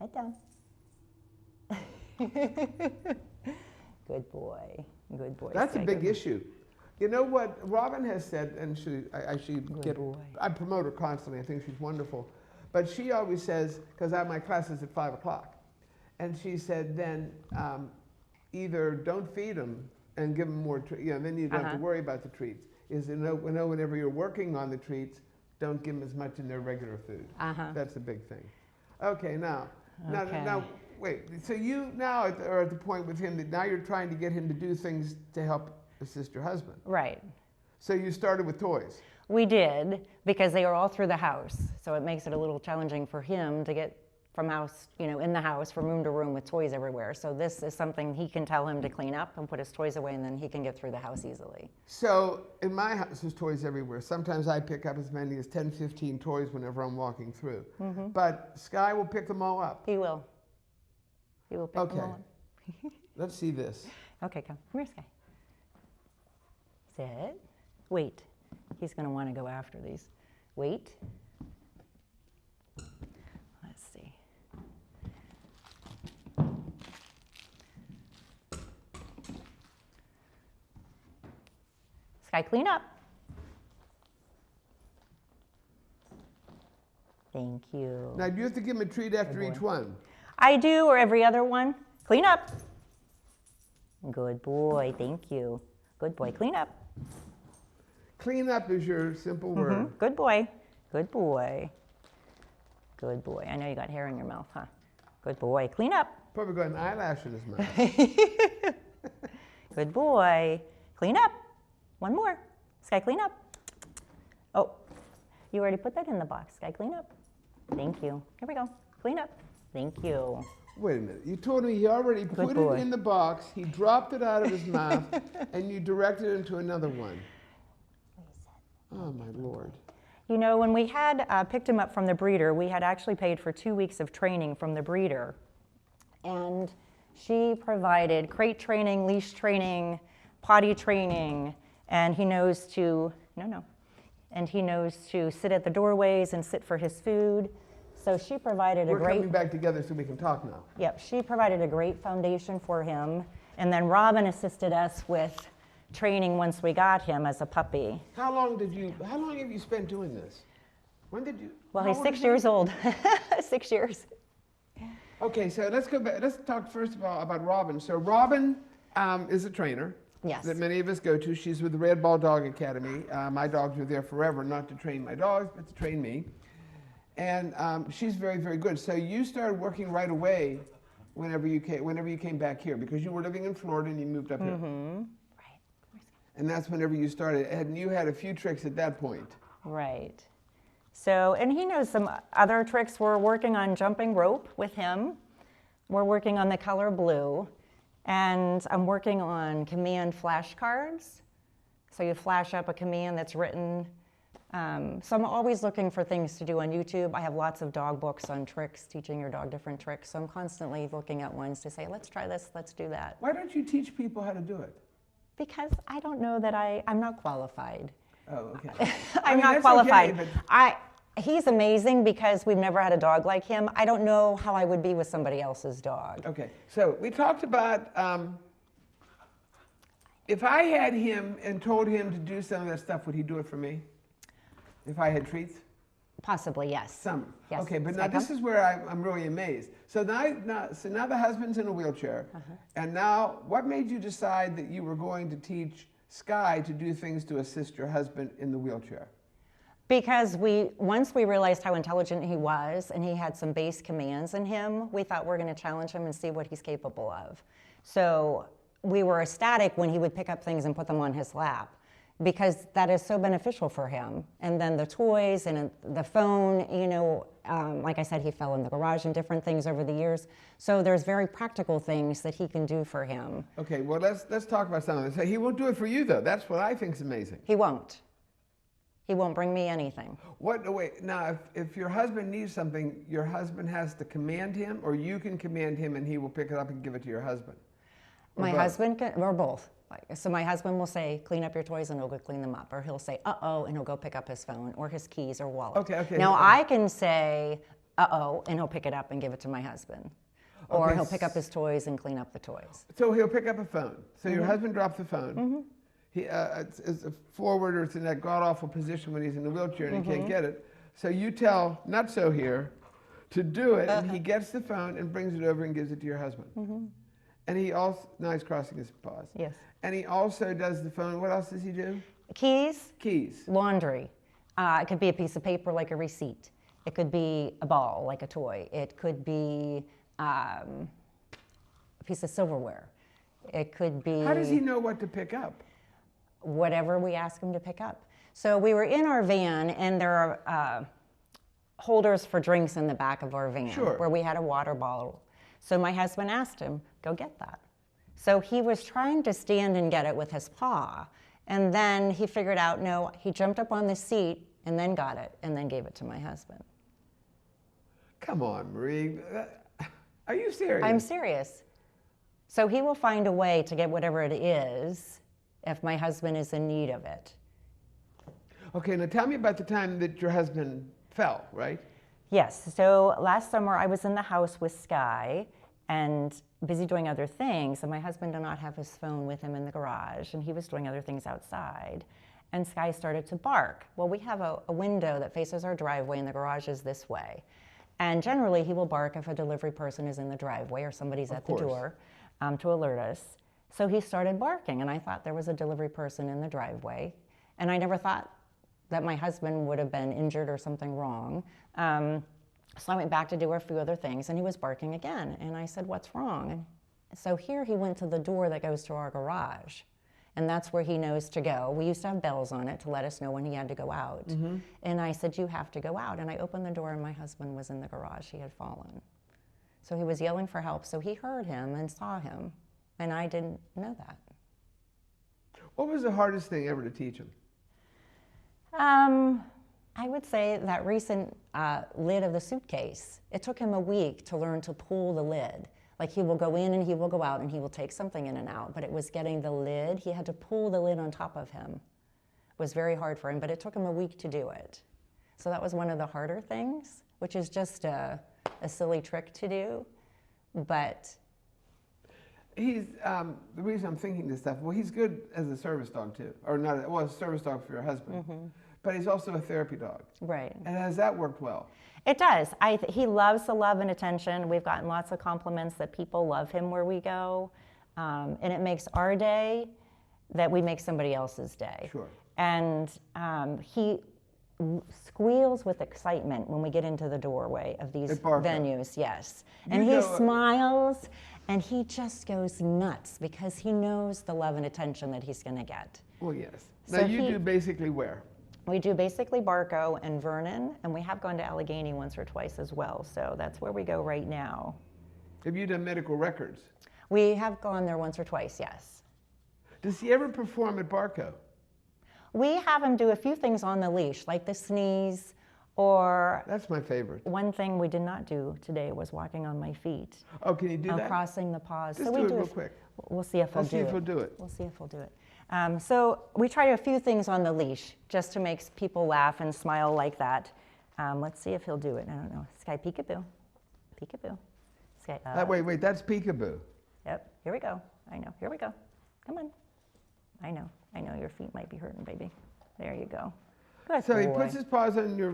Head down. Good boy. Good boy. That's a Sky, big good. issue. You know what Robin has said, and I promote her constantly. I think she's wonderful. But she always says, because I have my classes at 5 o'clock, and she said then either don't feed them and give them more, then you don't have to worry about the treats. Whenever you're working on the treats, don't give them as much in their regular food. That's a big thing. Okay, now, wait. So you now are at the point with him that now you're trying to get him to do things to help assist your husband. Right. So you started with toys. We did, because they are all through the house. So it makes it a little challenging for him to get from house, in the house, from room to room with toys everywhere. So this is something he can tell him to clean up and put his toys away, and then he can get through the house easily. So in my house, there's toys everywhere. Sometimes I pick up as many as 10, 15 toys whenever I'm walking through. But Sky will pick them all up. He will. He will pick them all up. Let's see this. Okay, come here, Sky. Sit. Wait. He's going to want to go after these. Wait. Let's see. Sky, clean up. Thank you. Now, do you have to give him a treat after each one? I do, or every other one. Clean up. Good boy. Thank you. Good boy. Clean up. Clean up is your simple word. Good boy. Good boy. Good boy. I know you got hair in your mouth, huh? Good boy. Clean up. Probably got an eyelash in his mouth. Good boy. Clean up. One more. Sky, clean up. Oh, you already put that in the box. Sky, clean up. Thank you. Here we go. Clean up. Thank you. Wait a minute. You told me he already put it in the box, he dropped it out of his mouth, and you directed him to another one. Oh, my Lord. When we had picked him up from the breeder, we had actually paid for 2 weeks of training from the breeder. And she provided crate training, leash training, potty training, and he knows to, and he knows to sit at the doorways and sit for his food. So she provided a We're great, coming back together so we can talk now. yep, she provided a great foundation for him. And then Robin assisted us with training once we got him as a puppy. How long have you spent doing this? When did you? Well, how he's old 6 is he? years old. 6 years. Okay, so let's go back. Let's talk first of all about Robin. So Robin is a trainer. Yes. That many of us go to. She's with the Red Ball Dog Academy. My dogs were there forever, not to train my dogs, but to train me. And she's very, very good. So you started working right away whenever you came back here, because you were living in Florida and you moved up here. Right. And that's whenever you started. And you had a few tricks at that point. Right. So, and he knows some other tricks. We're working on jumping rope with him. We're working on the color blue. And I'm working on command flashcards. So you flash up a command that's written. So I'm always looking for things to do on YouTube. I have lots of dog books on tricks, teaching your dog different tricks. So I'm constantly looking at ones to say, let's try this, let's do that. Why don't you teach people how to do it? Because I don't know that I'm not qualified. Oh, okay. I'm not that's qualified. okay, but He's amazing because we've never had a dog like him. I don't know how I would be with somebody else's dog. okay, so we talked about if I had him and told him to do some of that stuff, would he do it for me? If I had treats? Possibly, yes. Some. Yes. Okay, but Does now that this come? is where I'm really amazed. So now the husband's in a wheelchair, and now what made you decide that you were going to teach Sky to do things to assist your husband in the wheelchair? Because once we realized how intelligent he was and he had some base commands in him, we thought we're going to challenge him and see what he's capable of. So we were ecstatic when he would pick up things and put them on his lap, because that is so beneficial for him. And then the toys and the phone, like I said, he fell in the garage and different things over the years. So there's very practical things that he can do for him. Okay, well let's talk about some of this. So he won't do it for you though. That's what I think is amazing. He won't. He won't bring me anything. Wait, now if your husband needs something, your husband has to command him, or you can command him and he will pick it up and give it to your husband? Or My both? husband can, or both. So my husband will say, clean up your toys, and he'll go clean them up. Or he'll say, uh-oh, and he'll go pick up his phone or his keys or wallet. Okay. Now I can say, uh-oh, and he'll pick it up and give it to my husband. Or Okay. he'll pick up his toys and clean up the toys. So he'll pick up a phone. So your husband drops the phone. It's a forward, or it's in that god-awful position when he's in the wheelchair and he can't get it. So you tell Nutso here to do it, and he gets the phone and brings it over and gives it to your husband. And he also, now he's crossing his paws. Yes. And he also does the phone. What else does he do? Keys, Keys. laundry. It could be a piece of paper like a receipt. It could be a ball like a toy. It could be a piece of silverware. It could be How does he know what to pick up? whatever we ask him to pick up. So we were in our van, and there are holders for drinks in the back of our van, Sure. where we had a water bottle. So my husband asked him, go get that. So he was trying to stand and get it with his paw, and then he figured out, no, he jumped up on the seat and then got it and then gave it to my husband. Come on, Marie. Are you serious? I'm serious. So he will find a way to get whatever it is if my husband is in need of it. Okay, now tell me about the time that your husband fell, right? Yes, so last summer I was in the house with Sky and busy doing other things, and my husband did not have his phone with him in the garage, and he was doing other things outside, and Sky started to bark. Well, we have a window that faces our driveway, and the garage is this way. And generally he will bark if a delivery person is in the driveway or somebody's at the door to alert us. So he started barking, and I thought there was a delivery person in the driveway, and I never thought that my husband would have been injured or something wrong. So I went back to do a few other things, and he was barking again. And I said, what's wrong? And so here he went to the door that goes to our garage, and that's where he knows to go. We used to have bells on it to let us know when he had to go out. And I said, you have to go out. And I opened the door, and my husband was in the garage. He had fallen. So he was yelling for help. So he heard him and saw him, and I didn't know that. What was the hardest thing ever to teach him? I would say that recent lid of the suitcase. It took him a week to learn to pull the lid. Like, he will go in and he will go out and he will take something in and out, but it was getting the lid. He had to pull the lid on top of him. It was very hard for him, but it took him a week to do it. So that was one of the harder things, which is just a silly trick to do. But He's the reason I'm thinking this stuff. Well, he's good as a service dog too, or not? Well, a service dog for your husband, but he's also a therapy dog. right. And has that worked well? It does. He loves the love and attention. We've gotten lots of compliments that people love him where we go. And it makes our day that we make somebody else's day. Sure. And he squeals with excitement when we get into the doorway of these At Barco. venues, yes. And You he know- smiles and he just goes nuts because he knows the love and attention that he's going to get. Well, yes. So Now you he- do basically where? We do basically Barco and Vernon, and we have gone to Allegheny once or twice as well. So that's where we go right now. Have you done medical records? We have gone there once or twice, yes. Does he ever perform at Barco? We have him do a few things on the leash, like the sneeze, or That's my favorite. one thing we did not do today was walking on my feet. Oh, can you do that? Crossing the paws. Just we do it real quick. We'll see if he'll I'll do see it. if he'll do it. We'll see if he'll do it. So we try a few things on the leash just to make people laugh and smile like that. Let's see if he'll do it. I don't know. Sky peekaboo. Peekaboo. Sky, Wait, that's peekaboo. Yep, here we go. I know, here we go. Come on. I know your feet might be hurting, baby. There you go. Good So boy. he puts his paws on your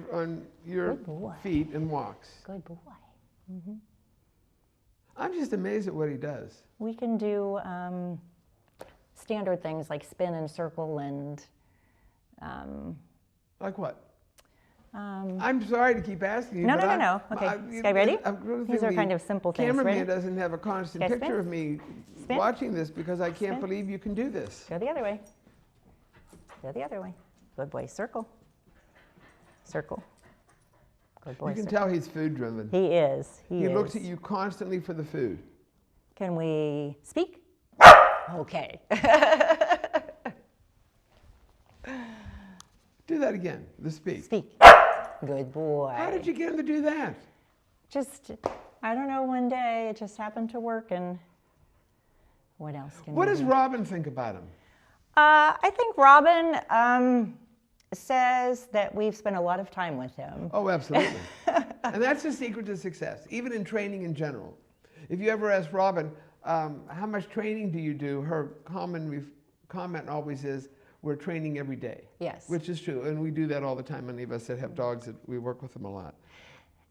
Good boy. feet and walks. Good boy. I'm just amazed at what he does. We can do standard things like spin and circle and Like what? I'm sorry to keep asking you. No, but no. Okay, Sky, ready? These are kind of simple things. Cameraman Ready? doesn't have a constant Sky, spin. picture of me Spin. watching this because I can't Spin. believe you can do this. Go the other way. Go the other way. Good boy. Circle. Circle. Good boy. You can circle. tell he's food driven. He is. He is. looks at you constantly for the food. Can we speak? Okay. Do that again. The speak. Speak. Good boy. How did you get him to do that? Just, I don't know, one day it just happened to work, and what else can What we does do? Robin think about him? I think Robin says that we've spent a lot of time with him. Oh, absolutely. And that's the secret to success, even in training in general. If you ever ask Robin, how much training do you do? Her comment always is, we're training every day. Yes. Which is true, and we do that all the time. Many of us that have dogs, we work with them a lot.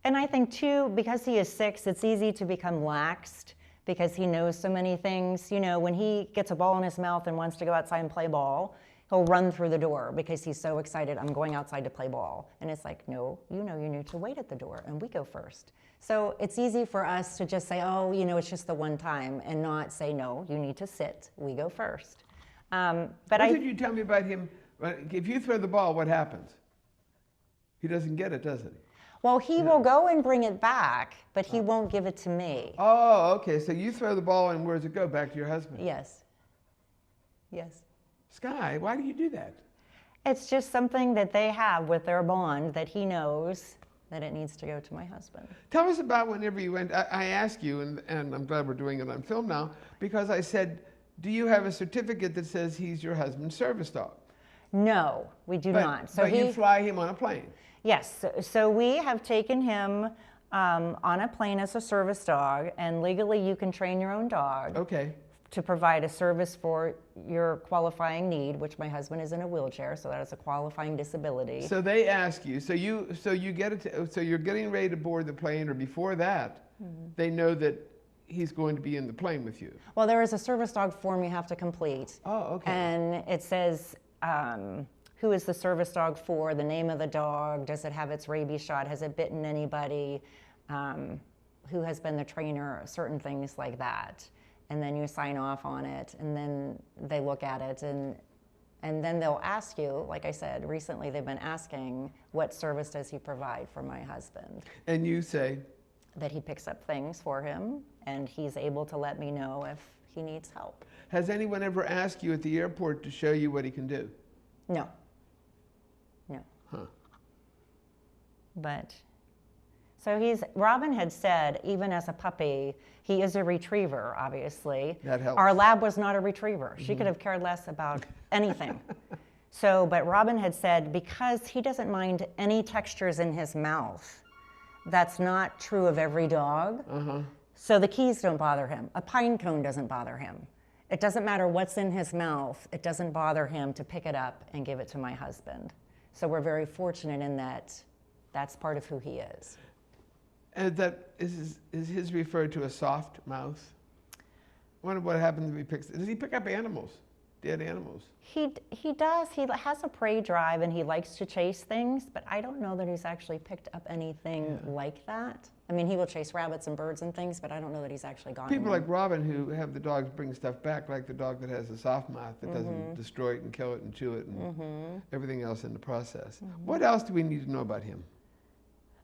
And I think, too, because he is 6, it's easy to become laxed because he knows so many things. You know, when he gets a ball in his mouth and wants to go outside and play ball, he'll run through the door because he's so excited, I'm going outside to play ball. And it's like, no, you need to wait at the door, and we go first. So it's easy for us to just say, oh, it's just the one time, and not say, no, you need to sit, we go first. But What did you tell me about him? If you throw the ball, what happens? He doesn't get it, does he? Well, he will go and bring it back, but he won't give it to me. Oh, okay. So you throw the ball, and where does it go? Back to your husband? Yes. Yes. Sky, why do you do that? It's just something that they have with their bond that he knows that it needs to go to my husband. Tell us about whenever you went. I asked you, and I'm glad we're doing it on film now, because I said, do you have a certificate that says he's your husband's service dog? No, we do not. So but you fly him on a plane. Yes, so we have taken him on a plane as a service dog, and legally you can train your own dog Okay. to provide a service for your qualifying need, which my husband is in a wheelchair, so that is a qualifying disability. So they ask you. So you get it. So you're getting ready to board the plane, or before that, they know that he's going to be in the plane with you. Well, there is a service dog form you have to complete. Oh, okay. And it says who is the service dog for, the name of the dog, does it have its rabies shot, has it bitten anybody, who has been the trainer, certain things like that. And then you sign off on it, and then they look at it, and then they'll ask you, like I said, recently they've been asking, what service does he provide for my husband? And you say, That he picks up things for him, and he's able to let me know if he needs help. has anyone ever asked you at the airport to show you what he can do? No. No. Huh. But, so Robin had said, even as a puppy, he is a retriever, obviously. That helps. Our lab was not a retriever. She could have cared less about anything. So, but Robin had said because he doesn't mind any textures in his mouth, that's not true of every dog. So the keys don't bother him. A pine cone doesn't bother him. It doesn't matter what's in his mouth. It doesn't bother him to pick it up and give it to my husband. So we're very fortunate in that that's part of who he is. And that is his referred to a soft mouth? I wonder what happens if he picks. Does he pick up animals, dead animals? He does. He has a prey drive and he likes to chase things, but I don't know that he's actually picked up anything like that. I mean, he will chase rabbits and birds and things, but I don't know that he's actually gone. People like Robin who have the dogs bring stuff back, like the dog that has a soft mouth that doesn't destroy it and kill it and chew it and everything else in the process. What else do we need to know about him?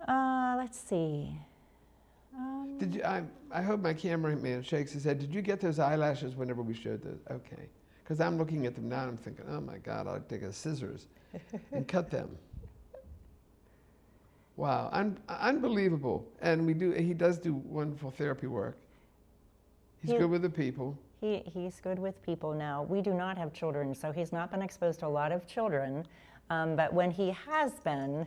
Let's see. Did you? I hope my cameraman shakes his head. Did you get those eyelashes whenever we showed those? Okay, because I'm looking at them now and I'm thinking, oh my God, I'll take a scissors and cut them. Wow, unbelievable. And he does do wonderful therapy work. He's good with the people. He's good with people now. We do not have children, so he's not been exposed to a lot of children. But when he has been,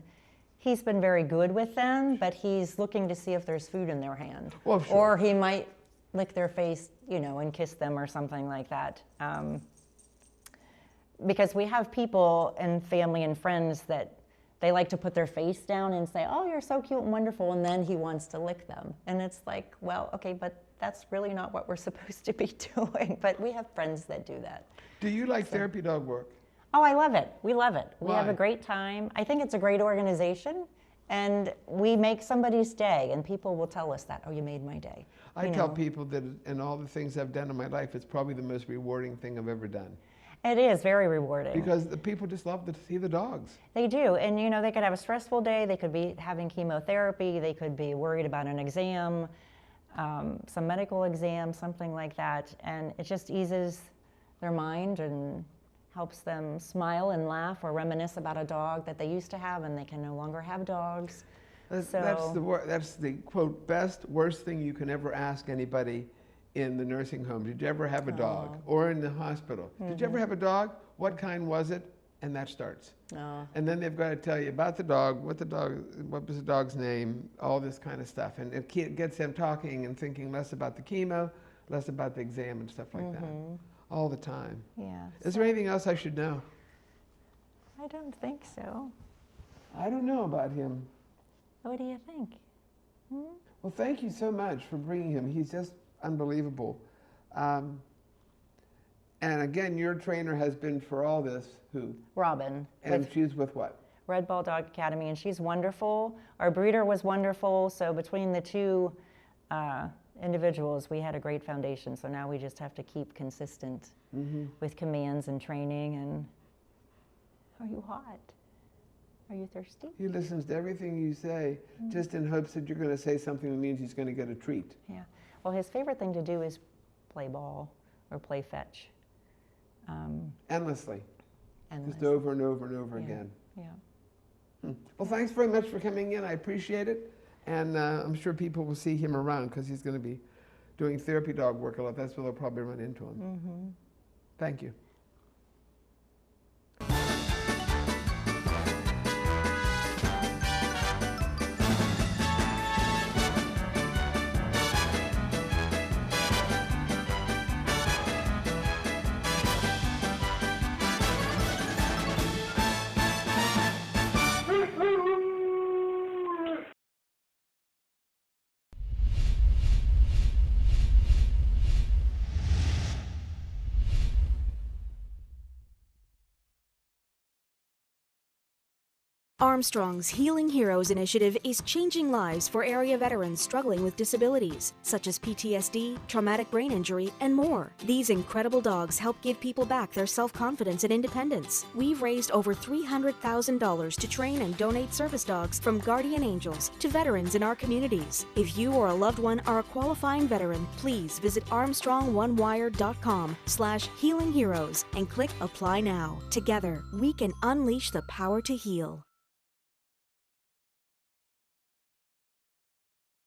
he's been very good with them, but he's looking to see if there's food in their hand. Well, sure. Or he might lick their face, and kiss them or something like that. Because we have people and family and friends that they like to put their face down and say, oh, you're so cute and wonderful, and then he wants to lick them. And it's like, well, okay, but that's really not what we're supposed to be doing. But we have friends that do that. Do you like therapy dog work? Oh, I love it. We love it. Why? We have a great time. I think it's a great organization, and we make somebody's day, and people will tell us that, oh, you made my day. I tell people that in all the things I've done in my life, it's probably the most rewarding thing I've ever done. It is very rewarding. Because the people just love to see the dogs. They do, and they could have a stressful day, they could be having chemotherapy, they could be worried about an exam, some medical exam, something like that, and it just eases their mind and helps them smile and laugh or reminisce about a dog that they used to have and they can no longer have dogs. That's the quote, best, worst thing you can ever ask anybody in the nursing home. Did you ever have a dog? Or in the hospital. Did you ever have a dog? What kind was it? And that starts. And then they've got to tell you about the dog, what was the dog's name, all this kind of stuff. And it gets them talking and thinking less about the chemo, less about the exam and stuff like that. All the time. Yeah. Is there anything else I should know? I don't think so. I don't know about him. What do you think? Well, thank you so much for bringing him. He's just unbelievable. And again, your trainer has been for all this, who? Robin. And she's with what? Red Ball Dog Academy, and she's wonderful. Our breeder was wonderful, so between the two individuals, we had a great foundation. So now we just have to keep consistent with commands and training. And are you hot? Are you thirsty? He listens to everything you say, just in hopes that you're going to say something that means he's going to get a treat. Yeah. Well, his favorite thing to do is play ball or play fetch. Endlessly. Endless. Just over and over and over again. Yeah. Well, thanks very much for coming in. I appreciate it. And I'm sure people will see him around because he's going to be doing therapy dog work a lot. That's where they'll probably run into him. Thank you. Armstrong's Healing Heroes initiative is changing lives for area veterans struggling with disabilities, such as PTSD, traumatic brain injury, and more. These incredible dogs help give people back their self-confidence and independence. We've raised over $300,000 to train and donate service dogs from guardian angels to veterans in our communities. If you or a loved one are a qualifying veteran, please visit armstrongonewire.com/healingheroes and click Apply Now. Together, we can unleash the power to heal.